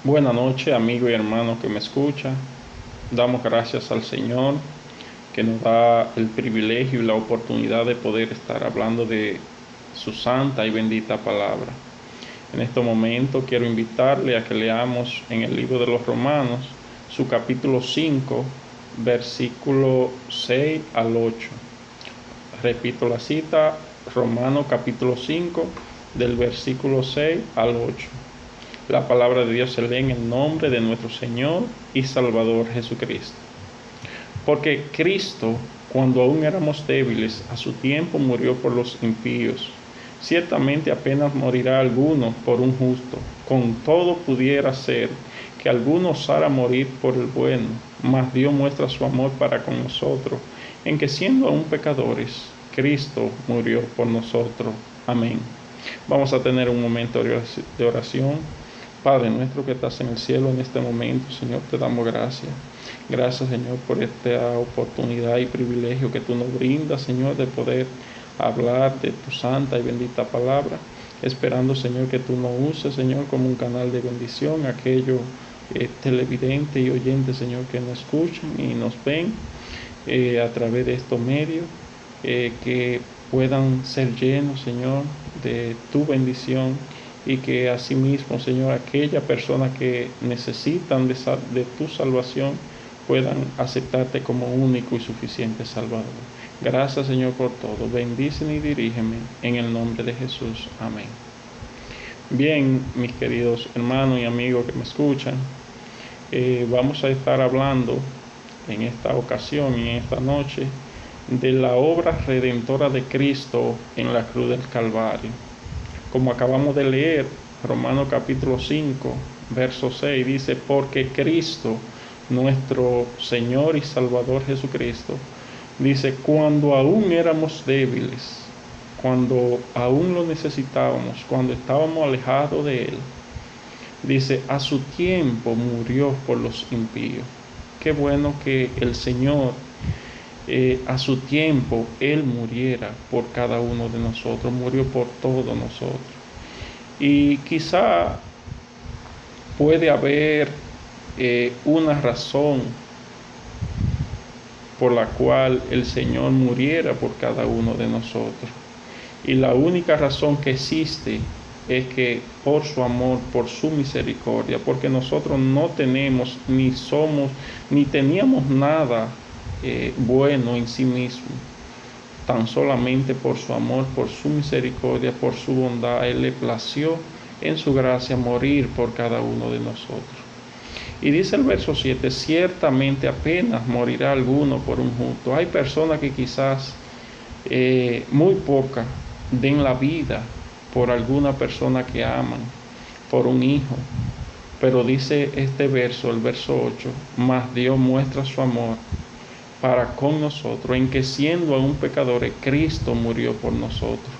Buenas noches, amigo y hermano que me escucha. Damos gracias al Señor que nos da el privilegio y la oportunidad de poder estar hablando de su santa y bendita palabra. En este momento quiero invitarle a que leamos en el libro de los Romanos su capítulo 5, versículo 6 al 8. Repito la cita, Romanos capítulo 5, del versículo 6 al 8. La palabra de Dios se lee en el nombre de nuestro Señor y Salvador Jesucristo. Porque Cristo, cuando aún éramos débiles, a su tiempo murió por los impíos. Ciertamente apenas morirá alguno por un justo. Con todo pudiera ser que alguno osara morir por el bueno, mas Dios muestra su amor para con nosotros, en que siendo aún pecadores, Cristo murió por nosotros. Amén. Vamos a tener un momento de oración. Padre nuestro que estás en el cielo, en este momento, Señor, te damos gracias. Gracias, Señor, por esta oportunidad y privilegio que tú nos brindas, Señor, de poder hablar de tu santa y bendita palabra, esperando, Señor, que tú nos uses, Señor, como un canal de bendición a aquellos televidentes y oyentes, Señor, que nos escuchan y nos ven a través de estos medios, que puedan ser llenos, Señor, de tu bendición, y que asimismo, Señor, aquellas personas que necesitan de tu salvación puedan aceptarte como único y suficiente Salvador. Gracias, Señor, por todo. Bendíceme y dirígeme en el nombre de Jesús. Amén. Bien, mis queridos hermanos y amigos que me escuchan, vamos a estar hablando en esta ocasión y en esta noche de la obra redentora de Cristo en la cruz del Calvario. Como acabamos de leer, Romanos capítulo 5, verso 6, dice, porque Cristo, nuestro Señor y Salvador Jesucristo, dice, cuando aún éramos débiles, cuando aún lo necesitábamos, cuando estábamos alejados de Él, dice, a su tiempo murió por los impíos. Qué bueno que el Señor, a su tiempo, Él muriera por cada uno de nosotros, murió por todos nosotros. Y quizá puede haber una razón por la cual el Señor muriera por cada uno de nosotros. Y la única razón que existe es que por su amor, por su misericordia, porque nosotros no tenemos, ni somos, ni teníamos nada bueno en sí mismo. Tan solamente por su amor, por su misericordia, por su bondad, Él le plació en su gracia morir por cada uno de nosotros. Y dice el verso 7, ciertamente apenas morirá alguno por un justo. Hay personas que quizás muy pocas den la vida por alguna persona que aman, por un hijo. Pero dice este verso, el verso 8, mas Dios muestra su amor para con nosotros, en que siendo aún pecadores, Cristo murió por nosotros.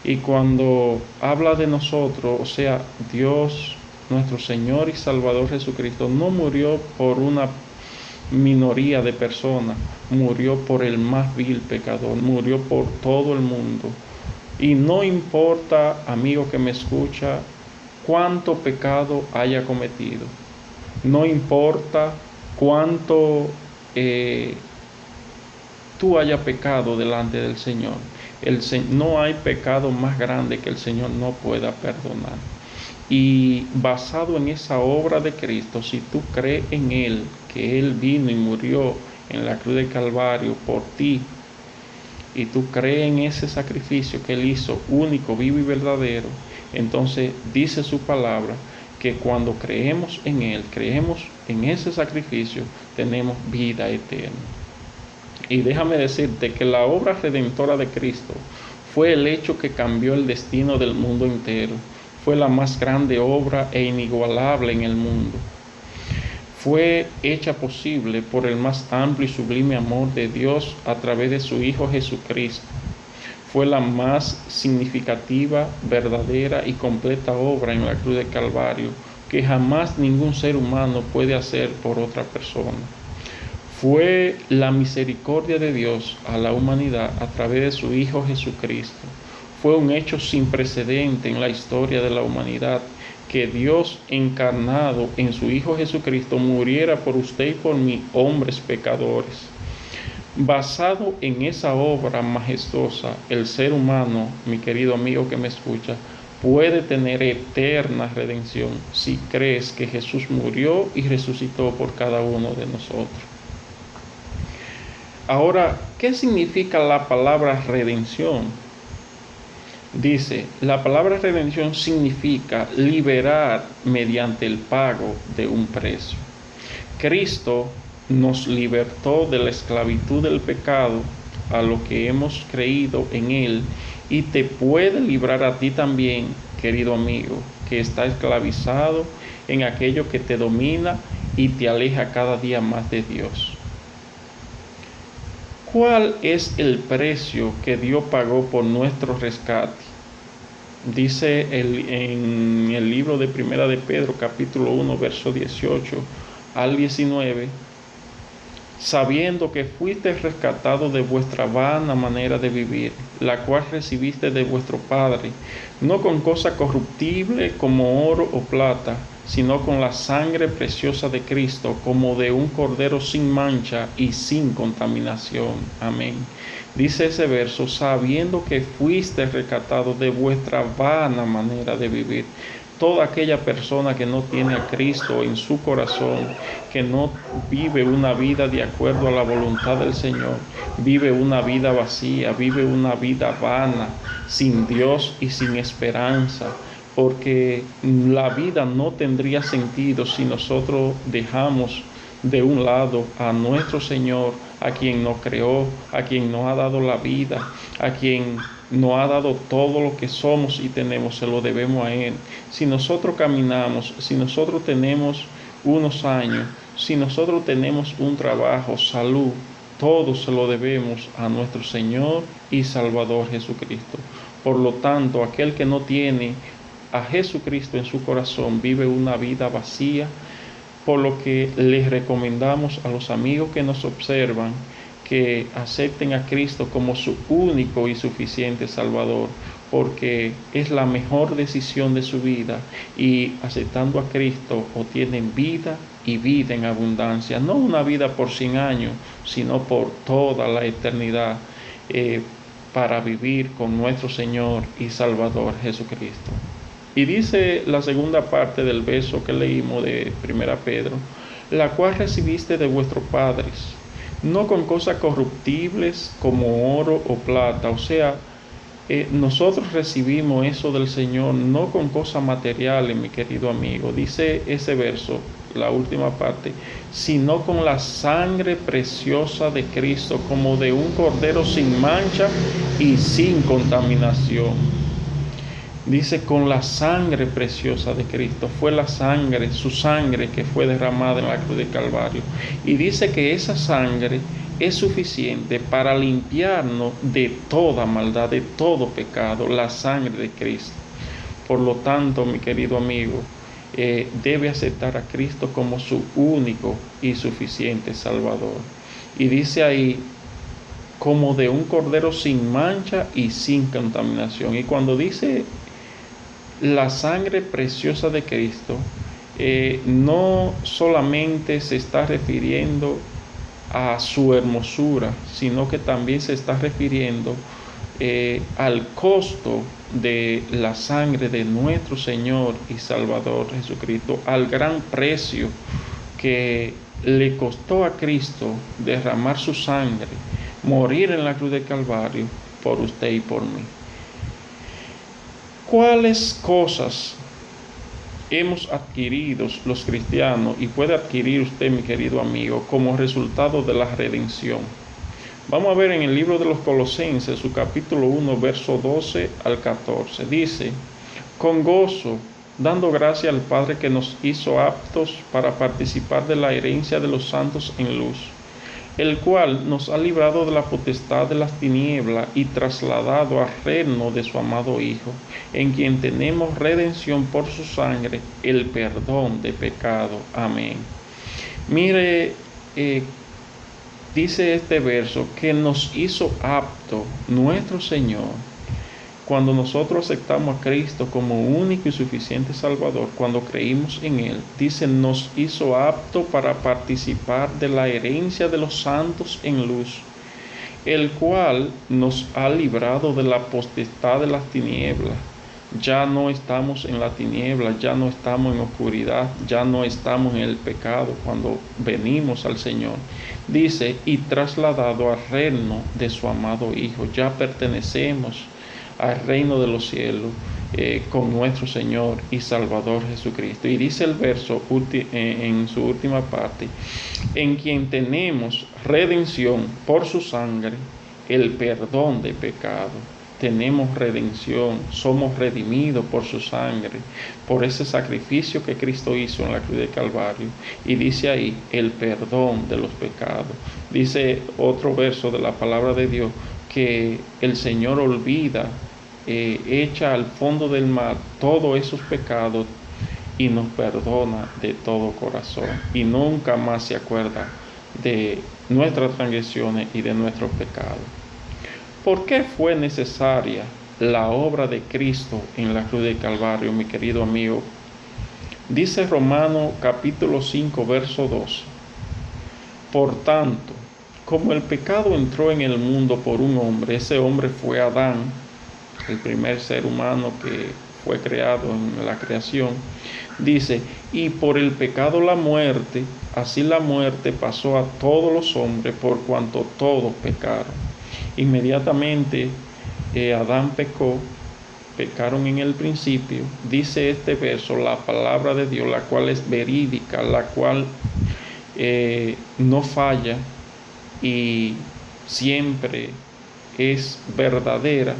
Y cuando habla de nosotros, o sea, Dios, nuestro Señor y Salvador Jesucristo, no murió por una minoría de personas, murió por el más vil pecador, murió por todo el mundo. Y no importa, amigo que me escucha, cuánto pecado haya cometido, no importa cuánto tú hayas pecado delante del Señor, no hay pecado más grande que el Señor no pueda perdonar. Y basado en esa obra de Cristo, si tú crees en Él, que Él vino y murió en la cruz del Calvario por ti, y tú crees en ese sacrificio que Él hizo, único, vivo y verdadero, entonces dice su palabra que cuando creemos en Él, creemos en ese sacrificio, tenemos vida eterna. Y déjame decirte que la obra redentora de Cristo fue el hecho que cambió el destino del mundo entero. Fue la más grande obra e inigualable en el mundo. Fue hecha posible por el más amplio y sublime amor de Dios a través de su Hijo Jesucristo. Fue la más significativa, verdadera y completa obra en la cruz del Calvario que jamás ningún ser humano puede hacer por otra persona. Fue la misericordia de Dios a la humanidad a través de su Hijo Jesucristo. Fue un hecho sin precedente en la historia de la humanidad que Dios encarnado en su Hijo Jesucristo muriera por usted y por mí, hombres pecadores. Basado en esa obra majestuosa, el ser humano, mi querido amigo que me escucha, puede tener eterna redención si crees que Jesús murió y resucitó por cada uno de nosotros. Ahora, ¿qué significa la palabra redención? Dice, la palabra redención significa liberar mediante el pago de un precio. Cristo nos libertó de la esclavitud del pecado a lo que hemos creído en Él, y te puede librar a ti también, querido amigo, que está esclavizado en aquello que te domina y te aleja cada día más de Dios. ¿Cuál es el precio que Dios pagó por nuestro rescate? Dice en el libro de Primera de Pedro, capítulo 1, verso 18 al 19, sabiendo que fuiste rescatado de vuestra vana manera de vivir, la cual recibiste de vuestro Padre, no con cosa corruptible como oro o plata, sino con la sangre preciosa de Cristo, como de un cordero sin mancha y sin contaminación. Amén. Dice ese verso, sabiendo que fuiste rescatado de vuestra vana manera de vivir. Toda aquella persona que no tiene a Cristo en su corazón, que no vive una vida de acuerdo a la voluntad del Señor, vive una vida vacía, vive una vida vana, sin Dios y sin esperanza, porque la vida no tendría sentido si nosotros dejamos de un lado a nuestro Señor, a quien nos creó, a quien nos ha dado la vida, a quien nos ha dado todo lo que somos y tenemos, se lo debemos a Él. Si nosotros caminamos, si nosotros tenemos unos años, si nosotros tenemos un trabajo, salud, todo se lo debemos a nuestro Señor y Salvador Jesucristo. Por lo tanto, aquel que no tiene a Jesucristo en su corazón vive una vida vacía, por lo que les recomendamos a los amigos que nos observan que acepten a Cristo como su único y suficiente Salvador, porque es la mejor decisión de su vida, y aceptando a Cristo obtienen vida y vida en abundancia, no una vida por 100 años, sino por toda la eternidad, para vivir con nuestro Señor y Salvador Jesucristo. Y dice la segunda parte del verso que leímos de 1 Pedro, la cual recibiste de vuestros padres, no con cosas corruptibles como oro o plata. O sea, nosotros recibimos eso del Señor no con cosas materiales, mi querido amigo. Dice ese verso, la última parte, sino con la sangre preciosa de Cristo, como de un cordero sin mancha y sin contaminación. Dice, con la sangre preciosa de Cristo. Fue la sangre, su sangre, que fue derramada en la cruz de Calvario. Y dice que esa sangre es suficiente para limpiarnos de toda maldad, de todo pecado, la sangre de Cristo. Por lo tanto, mi querido amigo, debe aceptar a Cristo como su único y suficiente Salvador. Y dice ahí, como de un cordero sin mancha y sin contaminación. Y cuando dice la sangre preciosa de Cristo, no solamente se está refiriendo a su hermosura, sino que también se está refiriendo al costo de la sangre de nuestro Señor y Salvador Jesucristo, al gran precio que le costó a Cristo derramar su sangre, morir en la cruz de Calvario por usted y por mí. ¿Cuáles cosas hemos adquirido los cristianos y puede adquirir usted, mi querido amigo, como resultado de la redención? Vamos a ver en el libro de los Colosenses, su capítulo 1, verso 12 al 14. Dice, con gozo, dando gracias al Padre que nos hizo aptos para participar de la herencia de los santos en luz, el cual nos ha librado de la potestad de las tinieblas y trasladado al reino de su amado Hijo, en quien tenemos redención por su sangre, el perdón de pecado. Amén. Mire, dice este verso que nos hizo apto nuestro Señor Cuando nosotros aceptamos a Cristo como único y suficiente Salvador, cuando creímos en Él, dice, nos hizo apto para participar de la herencia de los santos en luz, el cual nos ha librado de la potestad de las tinieblas. Ya no estamos en la tiniebla, ya no estamos en oscuridad, ya no estamos en el pecado cuando venimos al Señor. Dice, y trasladado al reino de su amado Hijo, ya pertenecemos al reino de los cielos con nuestro Señor y Salvador Jesucristo. Y dice el verso en su última parte, en quien tenemos redención por su sangre, el perdón de pecado. Tenemos redención, somos redimidos por su sangre, por ese sacrificio que Cristo hizo en la cruz de Calvario. Y dice ahí, el perdón de los pecados. Dice otro verso de la palabra de Dios, que el Señor olvida, echa al fondo del mar todos esos pecados y nos perdona de todo corazón. Y nunca más se acuerda de nuestras transgresiones y de nuestros pecados. ¿Por qué fue necesaria la obra de Cristo en la cruz de Calvario, mi querido amigo? Dice Romanos capítulo 5, verso 2. Por tanto, como el pecado entró en el mundo por un hombre, ese hombre fue Adán, el primer ser humano que fue creado en la creación. Dice, y por el pecado la muerte, así la muerte pasó a todos los hombres por cuanto todos pecaron. Inmediatamente Adán pecaron en el principio. Dice este verso, la palabra de Dios, la cual es verídica, la cual no falla y siempre es verdadera,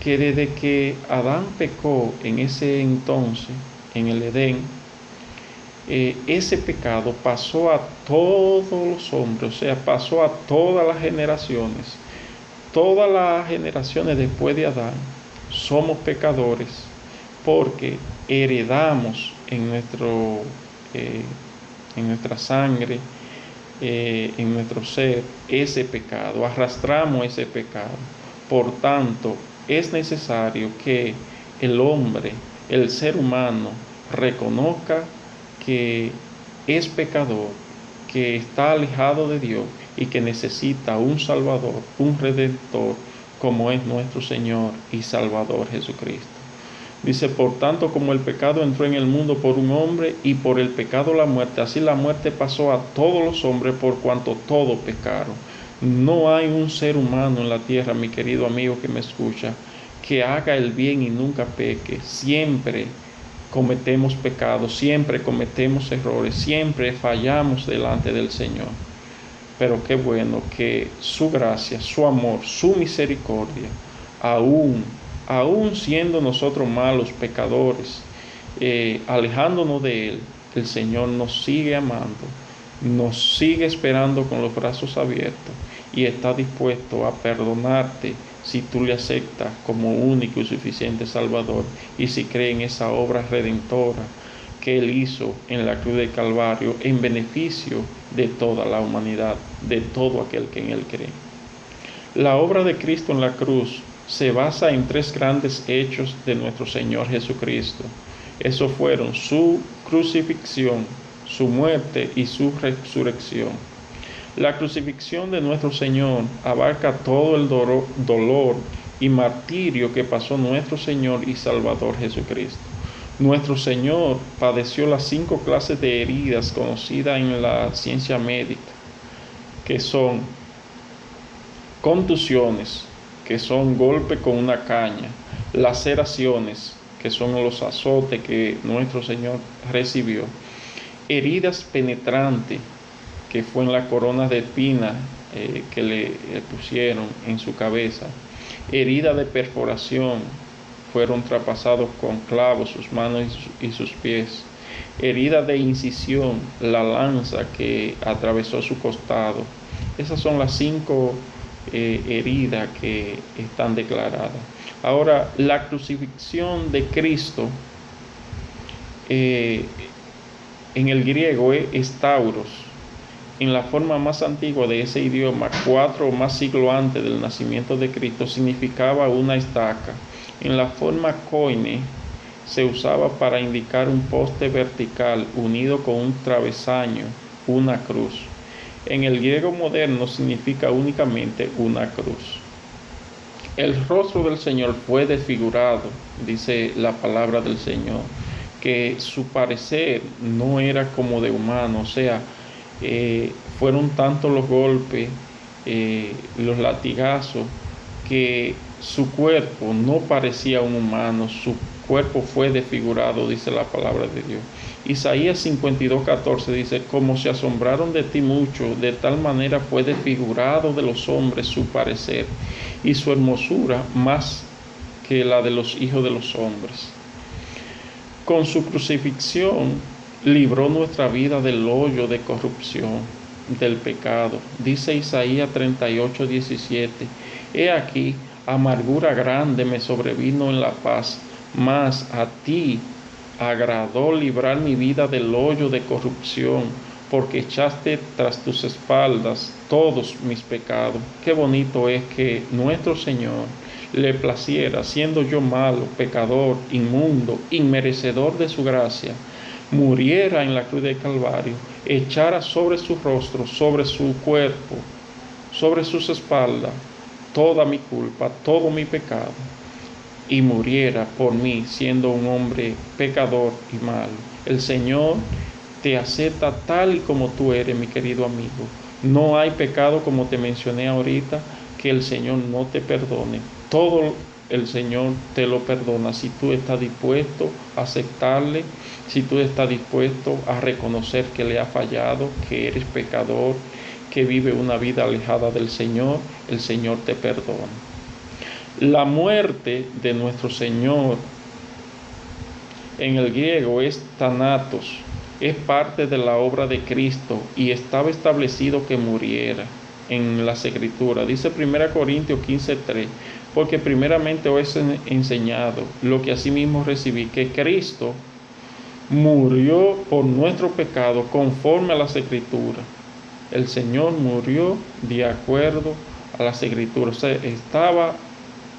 que desde que Adán pecó en ese entonces, en el Edén, ese pecado pasó a todos los hombres, o sea, pasó a todas las generaciones. Todas las generaciones después de Adán somos pecadores porque heredamos en nuestra sangre, en nuestro ser, ese pecado, arrastramos ese pecado. Por tanto, es necesario que el hombre, el ser humano, reconozca que es pecador, que está alejado de Dios y que necesita un Salvador, un Redentor, como es nuestro Señor y Salvador Jesucristo. Dice, por tanto, como el pecado entró en el mundo por un hombre y por el pecado la muerte, así la muerte pasó a todos los hombres por cuanto todos pecaron. No hay un ser humano en la tierra, mi querido amigo que me escucha, que haga el bien y nunca peque. Siempre cometemos pecados, siempre cometemos errores, siempre fallamos delante del Señor. Pero qué bueno que su gracia, su amor, su misericordia, aún siendo nosotros malos pecadores, alejándonos de Él, el Señor nos sigue amando, nos sigue esperando con los brazos abiertos y está dispuesto a perdonarte si tú le aceptas como único y suficiente Salvador y si crees en esa obra redentora que Él hizo en la cruz del Calvario en beneficio de toda la humanidad, de todo aquel que en Él cree. La obra de Cristo en la cruz se basa en tres grandes hechos de nuestro Señor Jesucristo. Esos fueron su crucifixión, su muerte y su resurrección. La crucifixión de nuestro Señor abarca todo el dolor y martirio que pasó nuestro Señor y Salvador Jesucristo. Nuestro Señor padeció las 5 clases de heridas conocidas en la ciencia médica, que son contusiones, que son golpes con una caña, laceraciones, que son los azotes que nuestro Señor recibió, heridas penetrantes, que fue en la corona de espinas que le pusieron en su cabeza, heridas de perforación, fueron traspasados con clavos sus manos y sus pies, heridas de incisión, la lanza que atravesó su costado. Esas son las 5 heridas que están declaradas. Ahora, la crucifixión de Cristo en el griego es tauros, en la forma más antigua de ese idioma, 4 o más siglos antes del nacimiento de Cristo, significaba una estaca. En la forma koine se usaba para indicar un poste vertical unido con un travesaño, una cruz. En el griego moderno significa únicamente una cruz. El rostro del Señor fue desfigurado, dice la palabra del Señor, que su parecer no era como de humano, o sea, fueron tantos los golpes, los latigazos, que su cuerpo no parecía un humano, su cuerpo fue desfigurado, dice la palabra de Dios. Isaías 52:14 dice: como se asombraron de ti mucho, de tal manera fue desfigurado de los hombres su parecer, y su hermosura más que la de los hijos de los hombres. Con su crucifixión libró nuestra vida del hoyo de corrupción, del pecado. Dice Isaías 38:17: he aquí, amargura grande me sobrevino en la paz, mas a ti agradó librar mi vida del hoyo de corrupción, porque echaste tras tus espaldas todos mis pecados. Qué bonito es que nuestro Señor le placiera, siendo yo malo, pecador, inmundo, inmerecedor de su gracia, muriera en la cruz del Calvario, echara sobre su rostro, sobre su cuerpo, sobre sus espaldas, toda mi culpa, todo mi pecado, y muriera por mí, siendo un hombre pecador y malo. El Señor te acepta tal y como tú eres, mi querido amigo. No hay pecado, como te mencioné ahorita, que el Señor no te perdone. Todo el Señor te lo perdona si tú estás dispuesto a aceptarle, si tú estás dispuesto a reconocer que le ha fallado, que eres pecador, que vive una vida alejada del Señor. El Señor te perdona. La muerte de nuestro Señor en el griego es thanatos, es parte de la obra de Cristo y estaba establecido que muriera en las Escrituras. Dice 1 Corintios 15:3: porque primeramente os he enseñado lo que asimismo recibí, que Cristo murió por nuestro pecado conforme a las Escrituras. El Señor murió de acuerdo a las Escrituras. O sea, estaba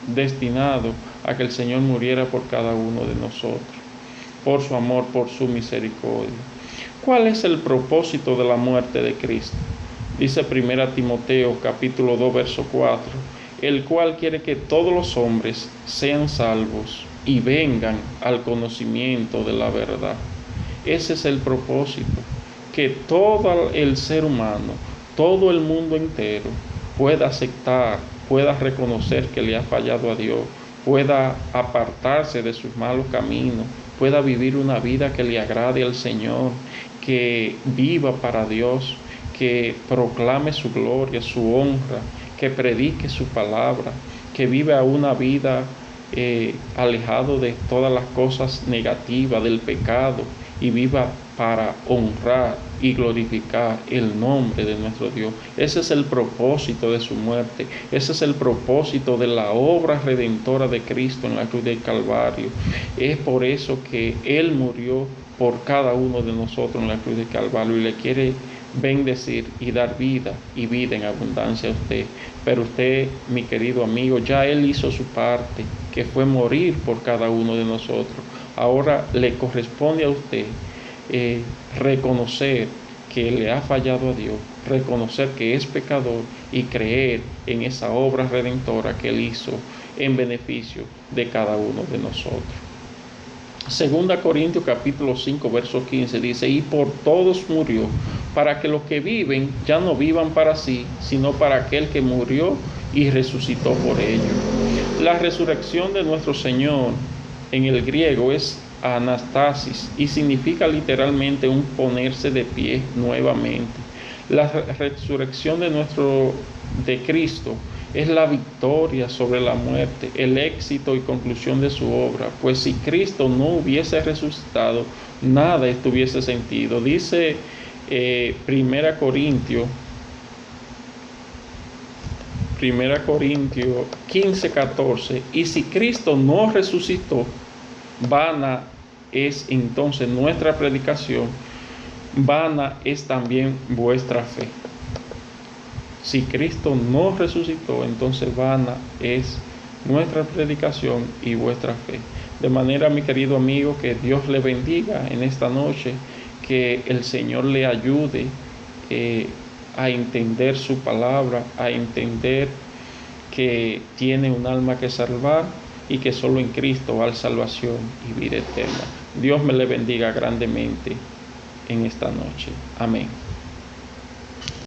destinado a que el Señor muriera por cada uno de nosotros, por su amor, por su misericordia. ¿Cuál es el propósito de la muerte de Cristo? Dice 1 Timoteo capítulo 2 verso 4: el cual quiere que todos los hombres sean salvos y vengan al conocimiento de la verdad. Ese es el propósito, que todo el ser humano, todo el mundo entero pueda aceptar, pueda reconocer que le ha fallado a Dios, pueda apartarse de sus malos caminos, pueda vivir una vida que le agrade al Señor, que viva para Dios, que proclame su gloria, su honra, que predique su palabra, que viva una vida alejado de todas las cosas negativas, del pecado, y viva para honrar y glorificar el nombre de nuestro Dios. Ese es el propósito de su muerte. Ese es el propósito de la obra redentora de Cristo en la cruz del Calvario. Es por eso que Él murió por cada uno de nosotros en la cruz del Calvario y le quiere bendecir y dar vida y vida en abundancia a usted. Pero usted, mi querido amigo, ya Él hizo su parte, que fue morir por cada uno de nosotros. Ahora le corresponde a usted reconocer que le ha fallado a Dios, reconocer que es pecador y creer en esa obra redentora que Él hizo en beneficio de cada uno de nosotros. Segunda Corintios capítulo 5 verso 15 dice: y por todos murió, para que los que viven ya no vivan para sí, sino para aquel que murió y resucitó por ellos. La resurrección de nuestro Señor en el griego es anastasis y significa literalmente un ponerse de pie nuevamente. La resurrección de Cristo es la victoria sobre la muerte, el éxito y conclusión de su obra, pues si Cristo no hubiese resucitado, nada estuviese sentido. Dice 1 Corintios 15:14: y si Cristo no resucitó, vana es entonces nuestra predicación, vana es también vuestra fe. Si Cristo no resucitó, entonces vana es nuestra predicación y vuestra fe. De manera, mi querido amigo, que Dios le bendiga en esta noche, que el Señor le ayude a entender su palabra, a entender que tiene un alma que salvar y que solo en Cristo hay salvación y vida eterna. Dios me le bendiga grandemente en esta noche. Amén.